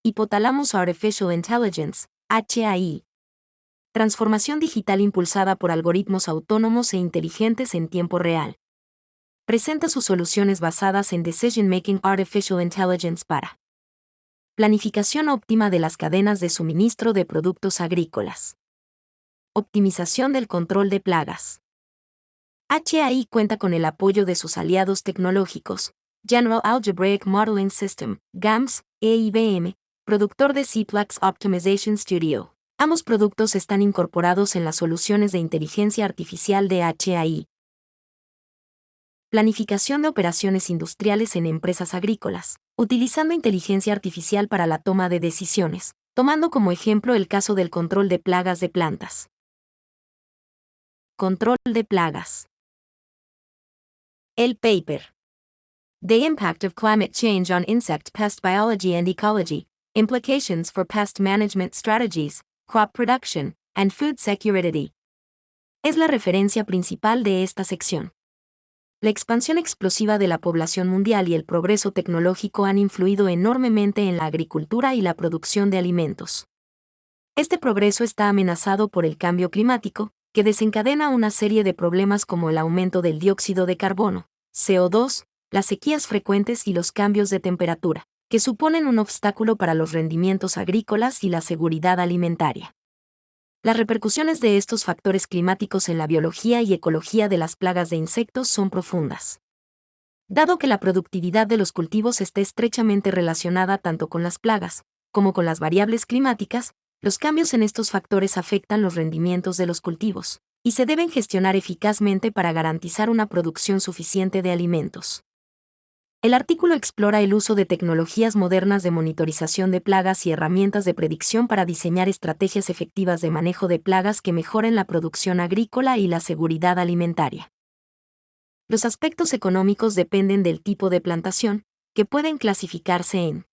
Hipotálamos Artificial Intelligence, HAI. Transformación digital impulsada por algoritmos autónomos e inteligentes en tiempo real. Presenta sus soluciones basadas en Decision Making Artificial Intelligence para planificación óptima de las cadenas de suministro de productos agrícolas. Optimización del control de plagas. HAI cuenta con el apoyo de sus aliados tecnológicos, General Algebraic Modeling System, GAMS, e IBM, productor de CPLAX Optimization Studio. Ambos productos están incorporados en las soluciones de inteligencia artificial de HAI. Planificación de operaciones industriales en empresas agrícolas, utilizando inteligencia artificial para la toma de decisiones, tomando como ejemplo el caso del control de plagas de plantas. Control de plagas. El paper. The Impact of Climate Change on Insect Pest Biology and Ecology, Implications for Pest Management Strategies, Crop Production, and Food Security. Es la referencia principal de esta sección. La expansión explosiva de la población mundial y el progreso tecnológico han influido enormemente en la agricultura y la producción de alimentos. Este progreso está amenazado por el cambio climático, que desencadena una serie de problemas como el aumento del dióxido de carbono, CO2, las sequías frecuentes y los cambios de temperatura, que suponen un obstáculo para los rendimientos agrícolas y la seguridad alimentaria. Las repercusiones de estos factores climáticos en la biología y ecología de las plagas de insectos son profundas. Dado que la productividad de los cultivos está estrechamente relacionada tanto con las plagas como con las variables climáticas, los cambios en estos factores afectan los rendimientos de los cultivos, y se deben gestionar eficazmente para garantizar una producción suficiente de alimentos. El artículo explora el uso de tecnologías modernas de monitorización de plagas y herramientas de predicción para diseñar estrategias efectivas de manejo de plagas que mejoren la producción agrícola y la seguridad alimentaria. Los aspectos económicos dependen del tipo de plantación, que pueden clasificarse en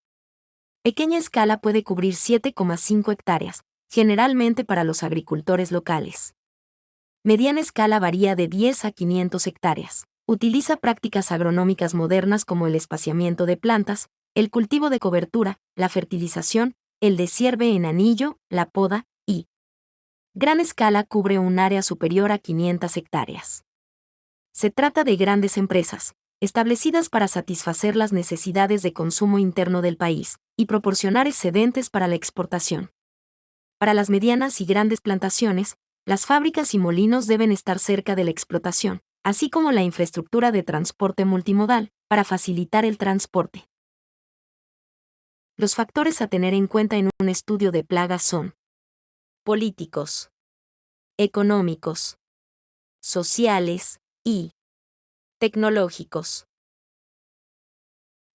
pequeña escala puede cubrir 7,5 hectáreas, generalmente para los agricultores locales. Mediana escala varía de 10 a 500 hectáreas. Utiliza prácticas agronómicas modernas como el espaciamiento de plantas, el cultivo de cobertura, la fertilización, el deshierde en anillo, la poda, y gran escala cubre un área superior a 500 hectáreas. Se trata de grandes empresas, establecidas para satisfacer las necesidades de consumo interno del país y proporcionar excedentes para la exportación. Para las medianas y grandes plantaciones, las fábricas y molinos deben estar cerca de la explotación, así como la infraestructura de transporte multimodal, para facilitar el transporte. Los factores a tener en cuenta en un estudio de plagas son políticos, económicos, sociales y tecnológicos.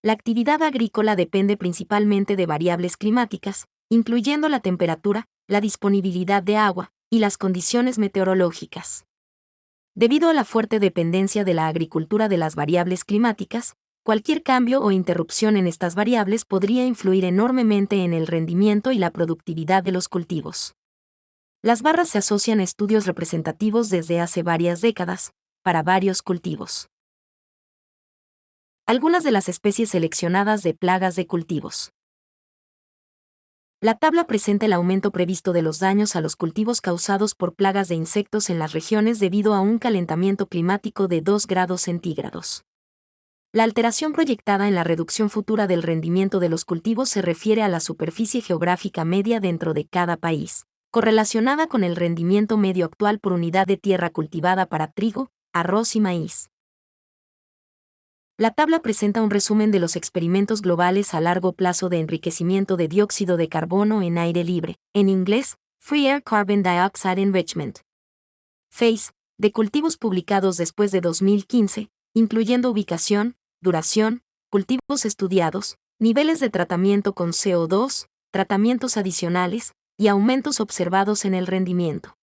La actividad agrícola depende principalmente de variables climáticas, incluyendo la temperatura, la disponibilidad de agua y las condiciones meteorológicas. Debido a la fuerte dependencia de la agricultura de las variables climáticas, cualquier cambio o interrupción en estas variables podría influir enormemente en el rendimiento y la productividad de los cultivos. Las barras se asocian a estudios representativos desde hace varias décadas, para varios cultivos. Algunas de las especies seleccionadas de plagas de cultivos. La tabla presenta el aumento previsto de los daños a los cultivos causados por plagas de insectos en las regiones debido a un calentamiento climático de 2 grados centígrados. La alteración proyectada en la reducción futura del rendimiento de los cultivos se refiere a la superficie geográfica media dentro de cada país, correlacionada con el rendimiento medio actual por unidad de tierra cultivada para trigo, arroz y maíz. La tabla presenta un resumen de los experimentos globales a largo plazo de enriquecimiento de dióxido de carbono en aire libre, en inglés, Free Air Carbon Dioxide Enrichment. FACE, de cultivos publicados después de 2015, incluyendo ubicación, duración, cultivos estudiados, niveles de tratamiento con CO2, tratamientos adicionales, y aumentos observados en el rendimiento.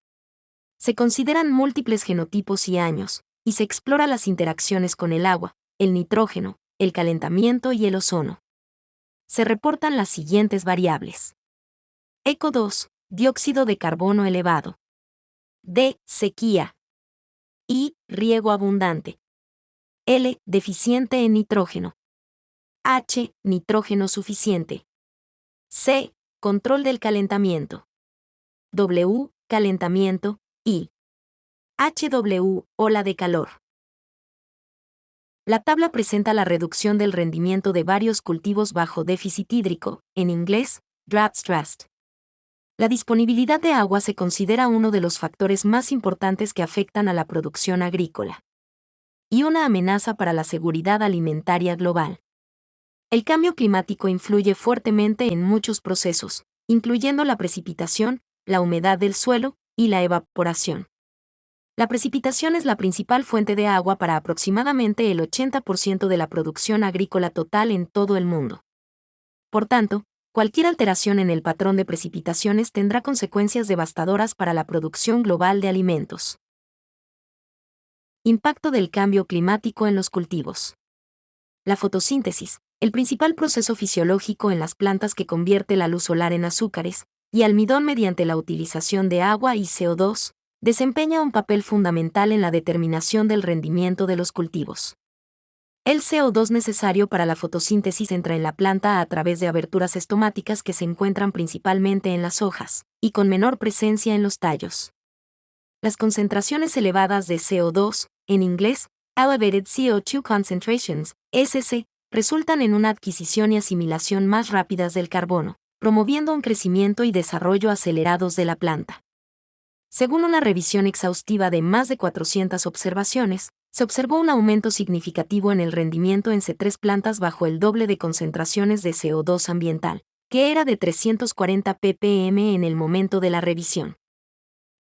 Se consideran múltiples genotipos y años, y se explora las interacciones con el agua, el nitrógeno, el calentamiento y el ozono. Se reportan las siguientes variables. ECO 2, dióxido de carbono elevado. D, sequía. I, riego abundante. L, deficiente en nitrógeno. H, nitrógeno suficiente. C. Control del calentamiento. W. Calentamiento. Y HW. Ola de calor. La tabla presenta la reducción del rendimiento de varios cultivos bajo déficit hídrico, en inglés, drought stressed. La disponibilidad de agua se considera uno de los factores más importantes que afectan a la producción agrícola y una amenaza para la seguridad alimentaria global. El cambio climático influye fuertemente en muchos procesos, incluyendo la precipitación, la humedad del suelo y la evaporación. La precipitación es la principal fuente de agua para aproximadamente el 80% de la producción agrícola total en todo el mundo. Por tanto, cualquier alteración en el patrón de precipitaciones tendrá consecuencias devastadoras para la producción global de alimentos. Impacto del cambio climático en los cultivos. La fotosíntesis, el principal proceso fisiológico en las plantas que convierte la luz solar en azúcares y almidón mediante la utilización de agua y CO2, desempeña un papel fundamental en la determinación del rendimiento de los cultivos. El CO2 necesario para la fotosíntesis entra en la planta a través de aberturas estomáticas que se encuentran principalmente en las hojas, y con menor presencia en los tallos. Las concentraciones elevadas de CO2, en inglés, Elevated CO2 Concentrations, ECC, resultan en una adquisición y asimilación más rápidas del carbono, promoviendo un crecimiento y desarrollo acelerados de la planta. Según una revisión exhaustiva de más de 400 observaciones, se observó un aumento significativo en el rendimiento en C3 plantas bajo el doble de concentraciones de CO2 ambiental, que era de 340 ppm en el momento de la revisión.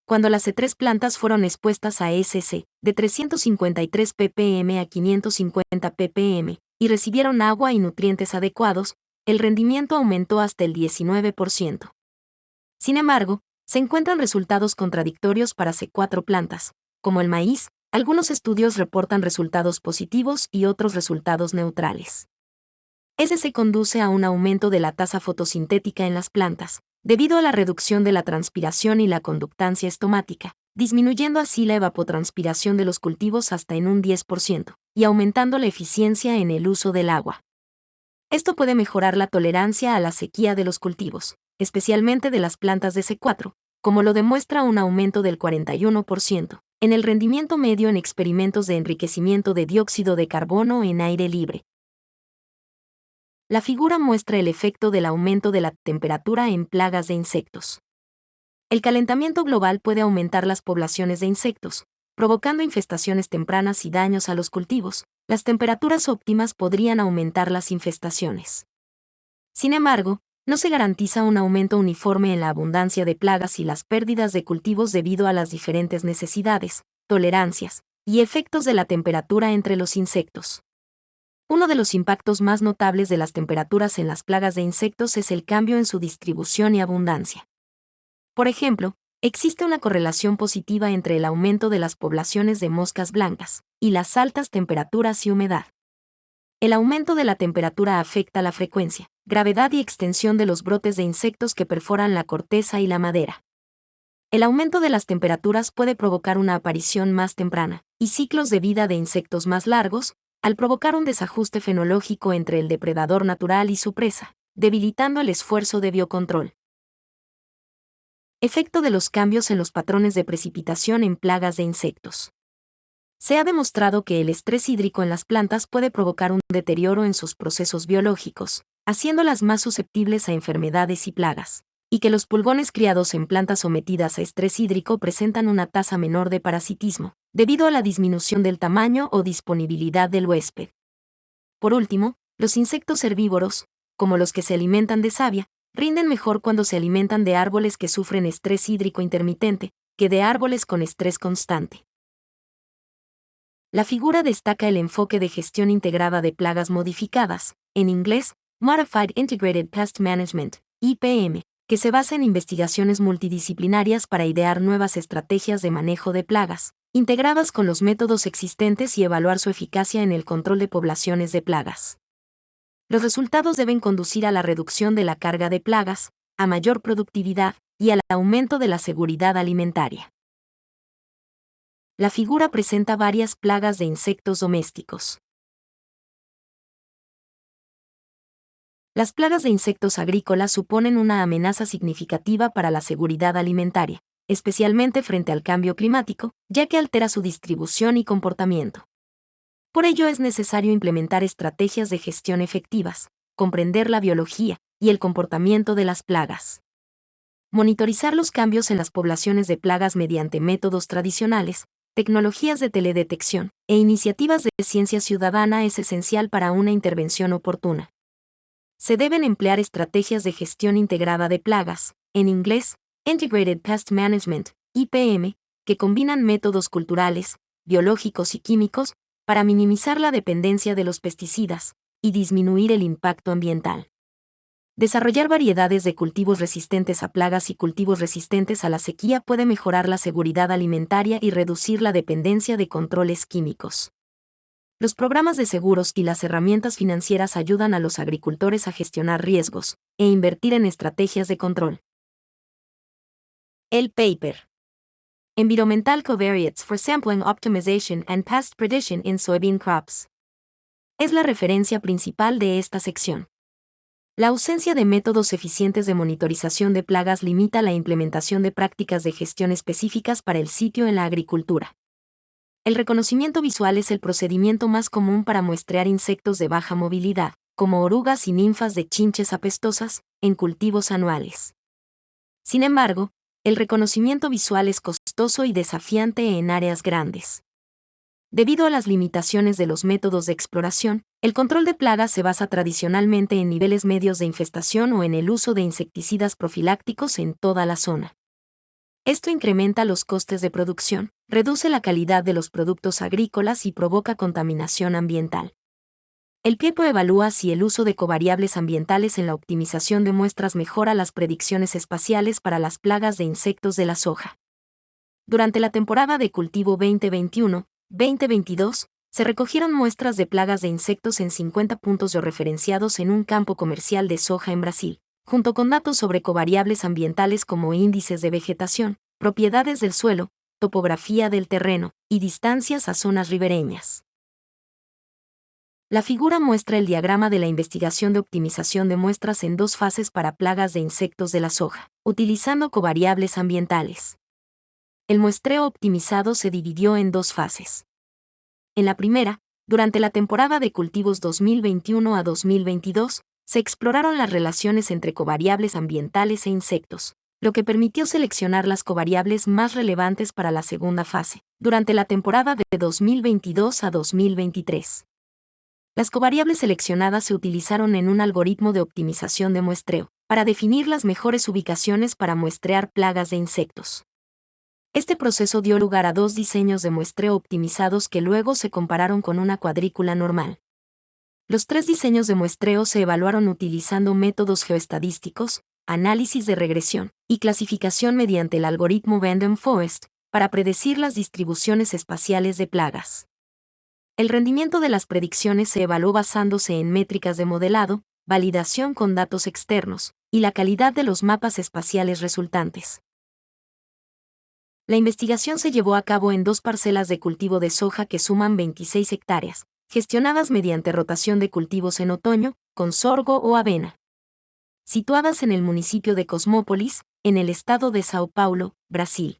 Cuando las C3 plantas fueron expuestas a ECC, de 353 ppm a 550 ppm, y recibieron agua y nutrientes adecuados, el rendimiento aumentó hasta el 19%. Sin embargo, se encuentran resultados contradictorios para C4 plantas, como el maíz. Algunos estudios reportan resultados positivos y otros resultados neutrales. Se conduce a un aumento de la tasa fotosintética en las plantas, debido a la reducción de la transpiración y la conductancia estomática, disminuyendo así la evapotranspiración de los cultivos hasta en un 10%, y aumentando la eficiencia en el uso del agua. Esto puede mejorar la tolerancia a la sequía de los cultivos, especialmente de las plantas de C4, como lo demuestra un aumento del 41% en el rendimiento medio en experimentos de enriquecimiento de dióxido de carbono en aire libre. La figura muestra el efecto del aumento de la temperatura en plagas de insectos. El calentamiento global puede aumentar las poblaciones de insectos, provocando infestaciones tempranas y daños a los cultivos. Las temperaturas óptimas podrían aumentar las infestaciones. Sin embargo, no se garantiza un aumento uniforme en la abundancia de plagas y las pérdidas de cultivos debido a las diferentes necesidades, tolerancias y efectos de la temperatura entre los insectos. Uno de los impactos más notables de las temperaturas en las plagas de insectos es el cambio en su distribución y abundancia. Por ejemplo, existe una correlación positiva entre el aumento de las poblaciones de moscas blancas y las altas temperaturas y humedad. El aumento de la temperatura afecta la frecuencia, gravedad y extensión de los brotes de insectos que perforan la corteza y la madera. El aumento de las temperaturas puede provocar una aparición más temprana y ciclos de vida de insectos más largos, al provocar un desajuste fenológico entre el depredador natural y su presa, debilitando el esfuerzo de biocontrol. Efecto de los cambios en los patrones de precipitación en plagas de insectos. Se ha demostrado que el estrés hídrico en las plantas puede provocar un deterioro en sus procesos biológicos, haciéndolas más susceptibles a enfermedades y plagas, y que los pulgones criados en plantas sometidas a estrés hídrico presentan una tasa menor de parasitismo, debido a la disminución del tamaño o disponibilidad del huésped. Por último, los insectos herbívoros, como los que se alimentan de savia, rinden mejor cuando se alimentan de árboles que sufren estrés hídrico intermitente, que de árboles con estrés constante. La figura destaca el enfoque de gestión integrada de plagas modificadas, en inglés, Modified Integrated Pest Management, IPM, que se basa en investigaciones multidisciplinarias para idear nuevas estrategias de manejo de plagas, integradas con los métodos existentes y evaluar su eficacia en el control de poblaciones de plagas. Los resultados deben conducir a la reducción de la carga de plagas, a mayor productividad y al aumento de la seguridad alimentaria. La figura presenta varias plagas de insectos domésticos. Las plagas de insectos agrícolas suponen una amenaza significativa para la seguridad alimentaria, especialmente frente al cambio climático, ya que altera su distribución y comportamiento. Por ello es necesario implementar estrategias de gestión efectivas, comprender la biología y el comportamiento de las plagas. Monitorizar los cambios en las poblaciones de plagas mediante métodos tradicionales, tecnologías de teledetección e iniciativas de ciencia ciudadana es esencial para una intervención oportuna. Se deben emplear estrategias de gestión integrada de plagas, en inglés, Integrated Pest Management, IPM, que combinan métodos culturales, biológicos y químicos, para minimizar la dependencia de los pesticidas y disminuir el impacto ambiental. Desarrollar variedades de cultivos resistentes a plagas y cultivos resistentes a la sequía puede mejorar la seguridad alimentaria y reducir la dependencia de controles químicos. Los programas de seguros y las herramientas financieras ayudan a los agricultores a gestionar riesgos e invertir en estrategias de control. El paper. Environmental Covariates for Sampling Optimization and Pest Prediction in Soybean Crops. Es la referencia principal de esta sección. La ausencia de métodos eficientes de monitorización de plagas limita la implementación de prácticas de gestión específicas para el sitio en la agricultura. El reconocimiento visual es el procedimiento más común para muestrear insectos de baja movilidad, como orugas y ninfas de chinches apestosas, en cultivos anuales. Sin embargo, el reconocimiento visual es costoso y desafiante en áreas grandes. Debido a las limitaciones de los métodos de exploración, el control de plagas se basa tradicionalmente en niveles medios de infestación o en el uso de insecticidas profilácticos en toda la zona. Esto incrementa los costes de producción, reduce la calidad de los productos agrícolas y provoca contaminación ambiental. El paper evalúa si el uso de covariables ambientales en la optimización de muestras mejora las predicciones espaciales para las plagas de insectos de la soja. Durante la temporada de cultivo 2021-2022, se recogieron muestras de plagas de insectos en 50 puntos georreferenciados en un campo comercial de soja en Brasil, junto con datos sobre covariables ambientales como índices de vegetación, propiedades del suelo, topografía del terreno y distancias a zonas ribereñas. La figura muestra el diagrama de la investigación de optimización de muestras en dos fases para plagas de insectos de la soja, utilizando covariables ambientales. El muestreo optimizado se dividió en dos fases. En la primera, durante la temporada de cultivos 2021 a 2022, se exploraron las relaciones entre covariables ambientales e insectos, lo que permitió seleccionar las covariables más relevantes para la segunda fase, durante la temporada de 2022 a 2023. Las covariables seleccionadas se utilizaron en un algoritmo de optimización de muestreo, para definir las mejores ubicaciones para muestrear plagas de insectos. Este proceso dio lugar a dos diseños de muestreo optimizados que luego se compararon con una cuadrícula normal. Los tres diseños de muestreo se evaluaron utilizando métodos geoestadísticos, análisis de regresión y clasificación mediante el algoritmo Random Forest, para predecir las distribuciones espaciales de plagas. El rendimiento de las predicciones se evaluó basándose en métricas de modelado, validación con datos externos, y la calidad de los mapas espaciales resultantes. La investigación se llevó a cabo en dos parcelas de cultivo de soja que suman 26 hectáreas, gestionadas mediante rotación de cultivos en otoño, con sorgo o avena. Situadas en el municipio de Cosmópolis, en el estado de Sao Paulo, Brasil.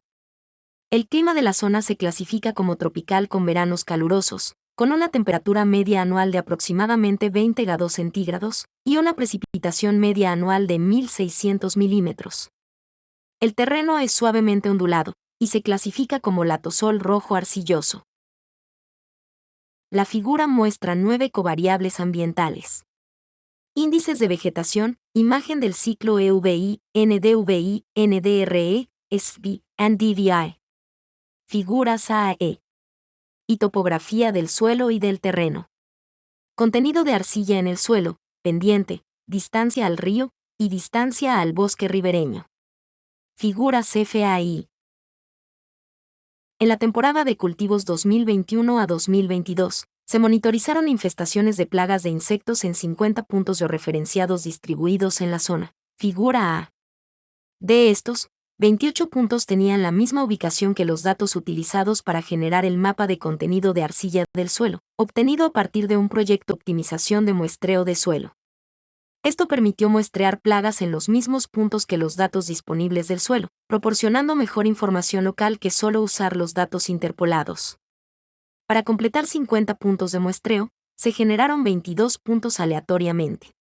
El clima de la zona se clasifica como tropical con veranos calurosos, con una temperatura media anual de aproximadamente 20 grados centígrados y una precipitación media anual de 1.600 milímetros. El terreno es suavemente ondulado y se clasifica como latosol rojo arcilloso. La figura muestra 9 covariables ambientales. Índices de vegetación, imagen del ciclo EVI, NDVI, NDRE, SB, and DVI. Figuras AE. Y topografía del suelo y del terreno. Contenido de arcilla en el suelo, pendiente, distancia al río y distancia al bosque ribereño. Figuras FAI. En la temporada de cultivos 2021 a 2022, se monitorizaron infestaciones de plagas de insectos en 50 puntos georreferenciados distribuidos en la zona. Figura A. De estos, 28 puntos tenían la misma ubicación que los datos utilizados para generar el mapa de contenido de arcilla del suelo, obtenido a partir de un proyecto optimización de muestreo de suelo. Esto permitió muestrear plagas en los mismos puntos que los datos disponibles del suelo, proporcionando mejor información local que solo usar los datos interpolados. Para completar 50 puntos de muestreo, se generaron 22 puntos aleatoriamente.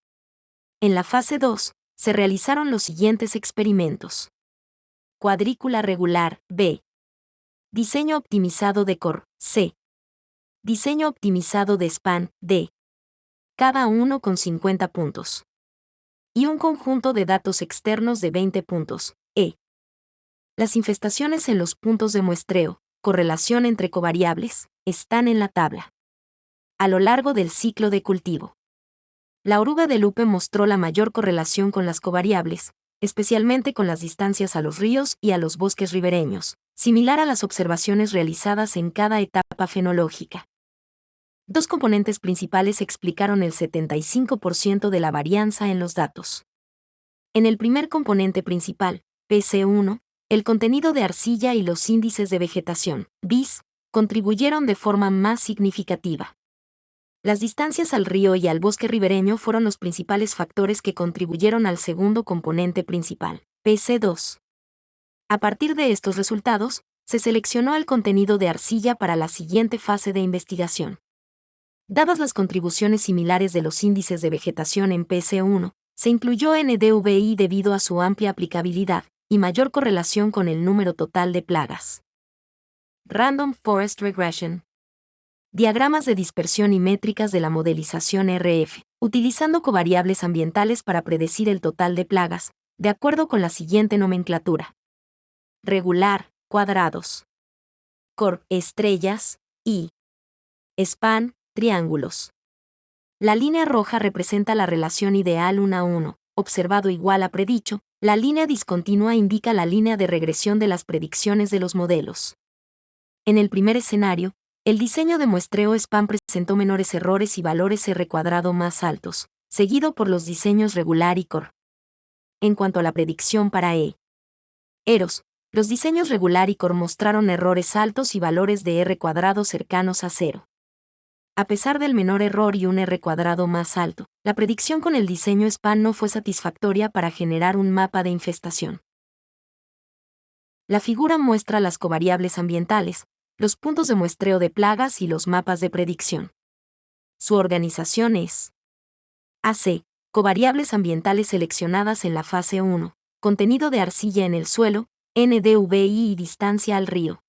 En la fase 2, se realizaron los siguientes experimentos. Cuadrícula regular, B. Diseño optimizado de core, C. Diseño optimizado de span, D. Cada uno con 50 puntos. Y un conjunto de datos externos de 20 puntos, E. Las infestaciones en los puntos de muestreo, correlación entre covariables, están en la tabla. A lo largo del ciclo de cultivo, la oruga de Lupe mostró la mayor correlación con las covariables, especialmente con las distancias a los ríos y a los bosques ribereños, similar a las observaciones realizadas en cada etapa fenológica. Dos componentes principales explicaron el 75% de la varianza en los datos. En el primer componente principal, PC1, el contenido de arcilla y los índices de vegetación, BIS, contribuyeron de forma más significativa. Las distancias al río y al bosque ribereño fueron los principales factores que contribuyeron al segundo componente principal, PC2. A partir de estos resultados, se seleccionó el contenido de arcilla para la siguiente fase de investigación. Dadas las contribuciones similares de los índices de vegetación en PC1, se incluyó NDVI debido a su amplia aplicabilidad y mayor correlación con el número total de plagas. Random Forest Regression. Diagramas de dispersión y métricas de la modelización RF, utilizando covariables ambientales para predecir el total de plagas, de acuerdo con la siguiente nomenclatura. Regular, cuadrados. Core, estrellas, y span, triángulos. La línea roja representa la relación ideal 1 a 1, observado igual a predicho. La línea discontinua indica la línea de regresión de las predicciones de los modelos. En el primer escenario, el diseño de muestreo span presentó menores errores y valores R cuadrado más altos, seguido por los diseños regular y core. En cuanto a la predicción para Eros, los diseños regular y core mostraron errores altos y valores de R cuadrado cercanos a 0. A pesar del menor error y un R cuadrado más alto, la predicción con el diseño span no fue satisfactoria para generar un mapa de infestación. La figura muestra las covariables ambientales, los puntos de muestreo de plagas y los mapas de predicción. Su organización es AC, covariables ambientales seleccionadas en la fase 1, contenido de arcilla en el suelo, NDVI y distancia al río.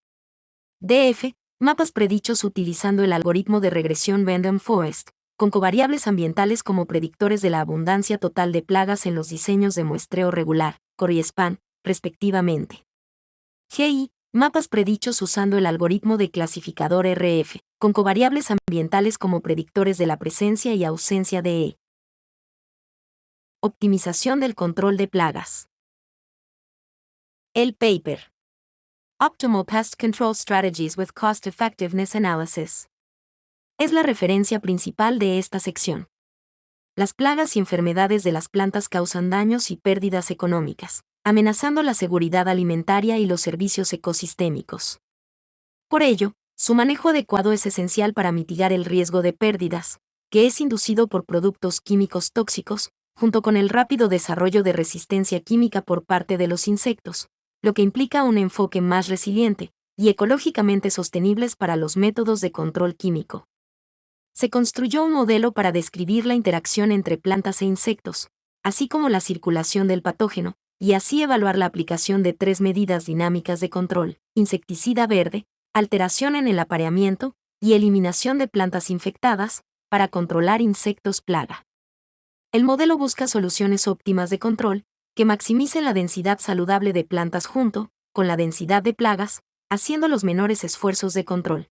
DF, mapas predichos utilizando el algoritmo de regresión Random Forest, con covariables ambientales como predictores de la abundancia total de plagas en los diseños de muestreo regular, core y span, respectivamente. GI, mapas predichos usando el algoritmo de clasificador RF, con covariables ambientales como predictores de la presencia y ausencia de Optimización del control de plagas. El paper. Optimal Pest Control Strategies with Cost Effectiveness Analysis. Es la referencia principal de esta sección. Las plagas y enfermedades de las plantas causan daños y pérdidas económicas, amenazando la seguridad alimentaria y los servicios ecosistémicos. Por ello, su manejo adecuado es esencial para mitigar el riesgo de pérdidas, que es inducido por productos químicos tóxicos, junto con el rápido desarrollo de resistencia química por parte de los insectos, lo que implica un enfoque más resiliente y ecológicamente sostenibles para los métodos de control químico. Se construyó un modelo para describir la interacción entre plantas e insectos, así como la circulación del patógeno, y así evaluar la aplicación de 3 medidas dinámicas de control: insecticida verde, alteración en el apareamiento y eliminación de plantas infectadas, para controlar insectos plaga. El modelo busca soluciones óptimas de control que maximicen la densidad saludable de plantas junto con la densidad de plagas, haciendo los menores esfuerzos de control.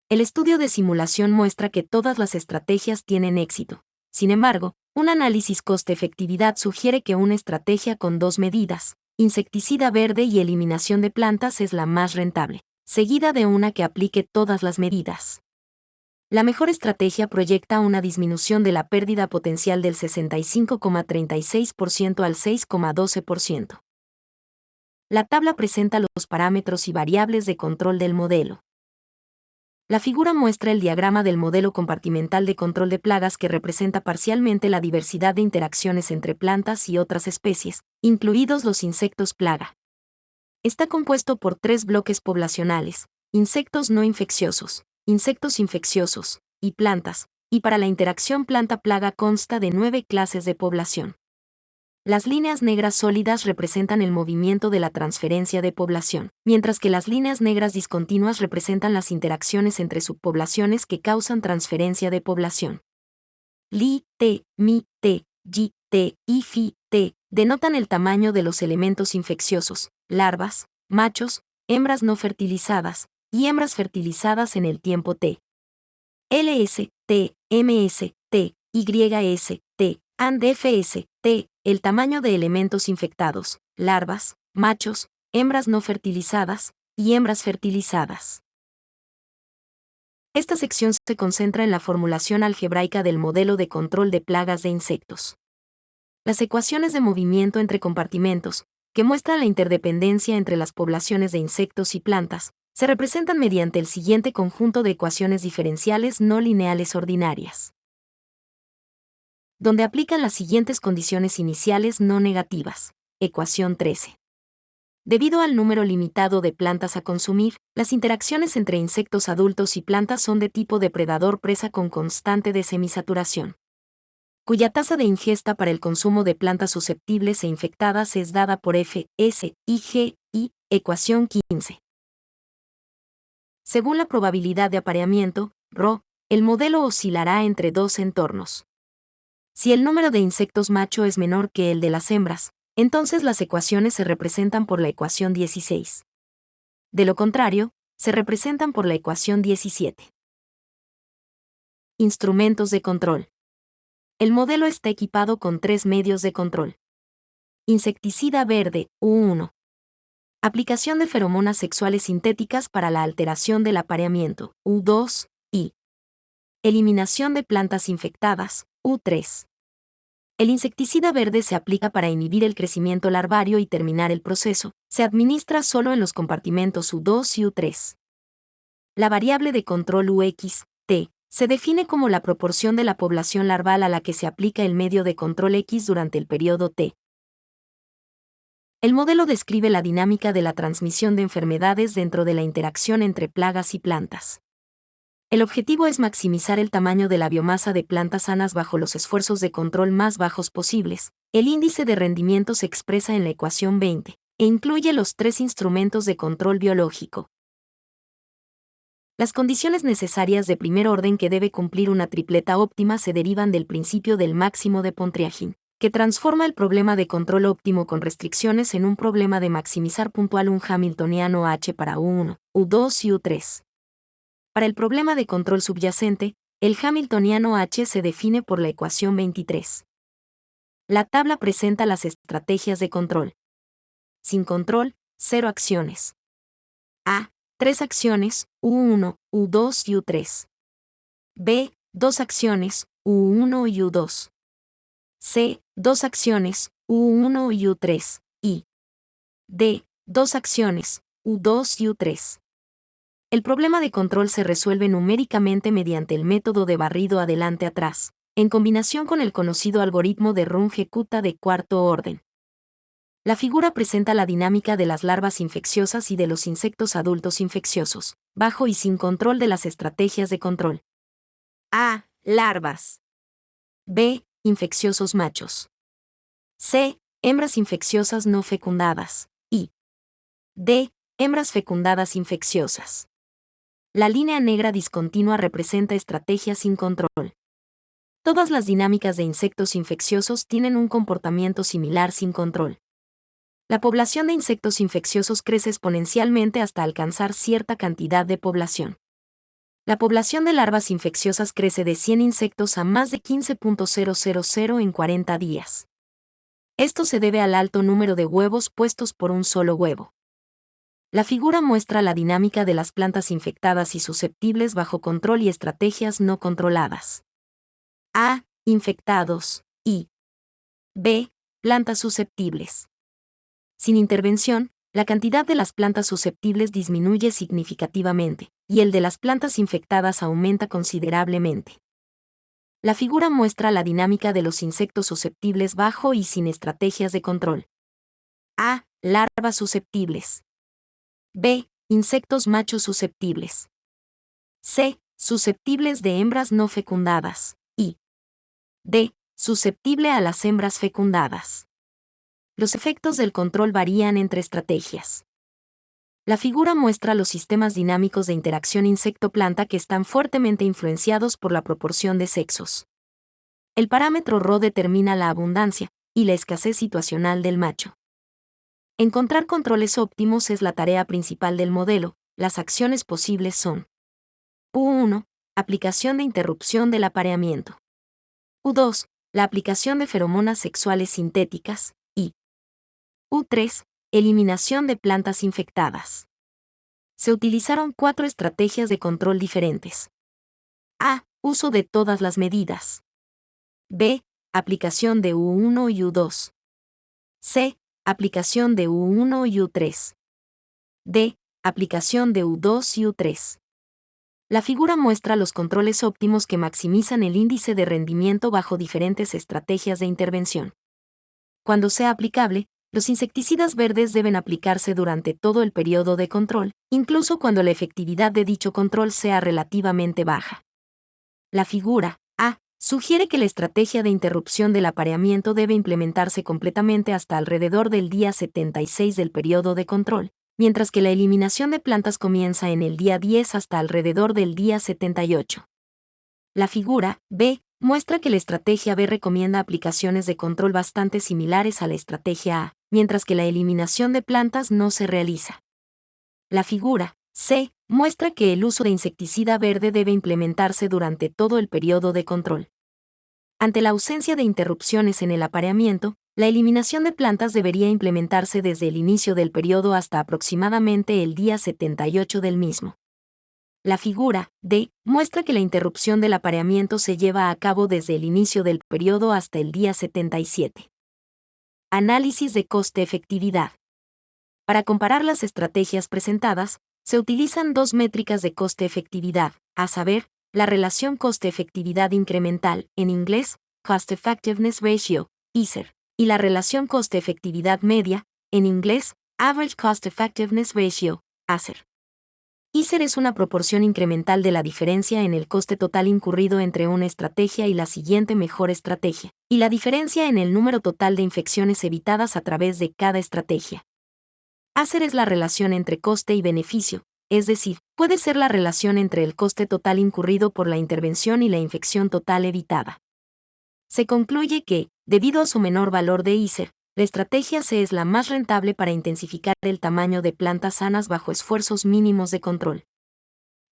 El estudio de simulación muestra que todas las estrategias tienen éxito. Sin embargo, un análisis coste-efectividad sugiere que una estrategia con 2 medidas, insecticida verde y eliminación de plantas, es la más rentable, seguida de una que aplique todas las medidas. La mejor estrategia proyecta una disminución de la pérdida potencial del 65,36% al 6,12%. La tabla presenta los parámetros y variables de control del modelo. La figura muestra el diagrama del modelo compartimental de control de plagas que representa parcialmente la diversidad de interacciones entre plantas y otras especies, incluidos los insectos plaga. Está compuesto por 3 bloques poblacionales: insectos no infecciosos, insectos infecciosos y plantas, y para la interacción planta-plaga consta de 9 clases de población. Las líneas negras sólidas representan el movimiento de la transferencia de población, mientras que las líneas negras discontinuas representan las interacciones entre subpoblaciones que causan transferencia de población. Li, T, Mi, T, Yi, T y Fi, T denotan el tamaño de los elementos infecciosos, larvas, machos, hembras no fertilizadas y hembras fertilizadas en el tiempo T. LS, T, MS, T, YS, T, and FS, T, el tamaño de elementos infectados, larvas, machos, hembras no fertilizadas y hembras fertilizadas. Esta sección se concentra en la formulación algebraica del modelo de control de plagas de insectos. Las ecuaciones de movimiento entre compartimentos, que muestran la interdependencia entre las poblaciones de insectos y plantas, se representan mediante el siguiente conjunto de ecuaciones diferenciales no lineales ordinarias, donde aplican las siguientes condiciones iniciales no negativas. Ecuación 13. Debido al número limitado de plantas a consumir, las interacciones entre insectos adultos y plantas son de tipo depredador-presa con constante de semisaturación, cuya tasa de ingesta para el consumo de plantas susceptibles e infectadas es dada por F, S, I, G, I, ecuación 15. Según la probabilidad de apareamiento, ρ, el modelo oscilará entre dos entornos. Si el número de insectos macho es menor que el de las hembras, entonces las ecuaciones se representan por la ecuación 16. De lo contrario, se representan por la ecuación 17. Instrumentos de control. El modelo está equipado con 3 medios de control. Insecticida verde, U1. Aplicación de feromonas sexuales sintéticas para la alteración del apareamiento, U2, y eliminación de plantas infectadas, U3. El insecticida verde se aplica para inhibir el crecimiento larvario y terminar el proceso. Se administra solo en los compartimentos U2 y U3. La variable de control UX, T, se define como la proporción de la población larval a la que se aplica el medio de control X durante el periodo T. El modelo describe la dinámica de la transmisión de enfermedades dentro de la interacción entre plagas y plantas. El objetivo es maximizar el tamaño de la biomasa de plantas sanas bajo los esfuerzos de control más bajos posibles. El índice de rendimiento se expresa en la ecuación 20, e incluye los 3 instrumentos de control biológico. Las condiciones necesarias de primer orden que debe cumplir una tripleta óptima se derivan del principio del máximo de Pontryagin, que transforma el problema de control óptimo con restricciones en un problema de maximizar puntual un hamiltoniano H para U1, U2 y U3. Para el problema de control subyacente, el hamiltoniano H se define por la ecuación 23. La tabla presenta las estrategias de control. Sin control, 0 acciones. A. 3 acciones, U1, U2 y U3. B. 2 acciones, U1 y U2. C. 2 acciones, U1 y U3, y D. 2 acciones, U2 y U3. El problema de control se resuelve numéricamente mediante el método de barrido adelante-atrás, en combinación con el conocido algoritmo de Runge-Kutta de cuarto orden. La figura presenta la dinámica de las larvas infecciosas y de los insectos adultos infecciosos, bajo y sin control de las estrategias de control. A. Larvas. B. Infecciosos machos. C. Hembras infecciosas no fecundadas. Y D. Hembras fecundadas infecciosas. La línea negra discontinua representa estrategias sin control. Todas las dinámicas de insectos infecciosos tienen un comportamiento similar sin control. La población de insectos infecciosos crece exponencialmente hasta alcanzar cierta cantidad de población. La población de larvas infecciosas crece de 100 insectos a más de 15.000 en 40 días. Esto se debe al alto número de huevos puestos por un solo huevo. La figura muestra la dinámica de las plantas infectadas y susceptibles bajo control y estrategias no controladas. A. Infectados. Y B. Plantas susceptibles. Sin intervención, la cantidad de las plantas susceptibles disminuye significativamente, y el de las plantas infectadas aumenta considerablemente. La figura muestra la dinámica de los insectos susceptibles bajo y sin estrategias de control. A. Larvas susceptibles. B. Insectos machos susceptibles. C. Susceptibles de hembras no fecundadas. Y D. Susceptible a las hembras fecundadas. Los efectos del control varían entre estrategias. La figura muestra los sistemas dinámicos de interacción insecto-planta que están fuertemente influenciados por la proporción de sexos. El parámetro Rho determina la abundancia y la escasez situacional del macho. Encontrar controles óptimos es la tarea principal del modelo. Las acciones posibles son: U1. Aplicación de interrupción del apareamiento. U2. La aplicación de feromonas sexuales sintéticas. Y U3. Eliminación de plantas infectadas. Se utilizaron 4 estrategias de control diferentes. A. Uso de todas las medidas. B. Aplicación de U1 y U2. C. Aplicación de U1 y U3. D. Aplicación de U2 y U3. La figura muestra los controles óptimos que maximizan el índice de rendimiento bajo diferentes estrategias de intervención. Cuando sea aplicable, los insecticidas verdes deben aplicarse durante todo el periodo de control, incluso cuando la efectividad de dicho control sea relativamente baja. La figura A sugiere que la estrategia de interrupción del apareamiento debe implementarse completamente hasta alrededor del día 76 del periodo de control, mientras que la eliminación de plantas comienza en el día 10 hasta alrededor del día 78. La figura B muestra que la estrategia B recomienda aplicaciones de control bastante similares a la estrategia A, mientras que la eliminación de plantas no se realiza. La figura C muestra que el uso de insecticida verde debe implementarse durante todo el periodo de control. Ante la ausencia de interrupciones en el apareamiento, la eliminación de plantas debería implementarse desde el inicio del periodo hasta aproximadamente el día 78 del mismo. La figura D muestra que la interrupción del apareamiento se lleva a cabo desde el inicio del periodo hasta el día 77. Análisis de coste-efectividad. Para comparar las estrategias presentadas, se utilizan 2 métricas de coste-efectividad, a saber, la relación coste-efectividad incremental, en inglés, Cost Effectiveness Ratio, ICER, y la relación coste-efectividad media, en inglés, Average Cost Effectiveness Ratio, ACER. ICER es una proporción incremental de la diferencia en el coste total incurrido entre una estrategia y la siguiente mejor estrategia, y la diferencia en el número total de infecciones evitadas a través de cada estrategia. ACER es la relación entre coste y beneficio, es decir, puede ser la relación entre el coste total incurrido por la intervención y la infección total evitada. Se concluye que, debido a su menor valor de ICER, la estrategia C es la más rentable para intensificar el tamaño de plantas sanas bajo esfuerzos mínimos de control.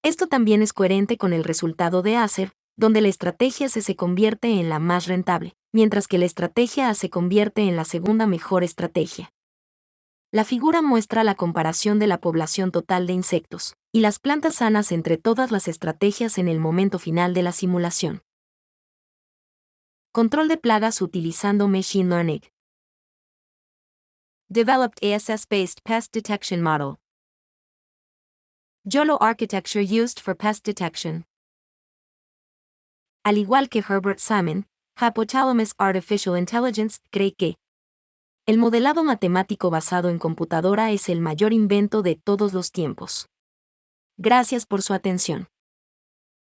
Esto también es coherente con el resultado de ACER, donde la estrategia C se convierte en la más rentable, mientras que la estrategia A se convierte en la segunda mejor estrategia. La figura muestra la comparación de la población total de insectos y las plantas sanas entre todas las estrategias en el momento final de la simulación. Control de plagas utilizando Machine Learning. Developed ASS-based pest detection model. YOLO architecture used for pest detection. Al igual que Herbert Simon, Hypothalamus Artificial Intelligence cree que el modelado matemático basado en computadora es el mayor invento de todos los tiempos. Gracias por su atención.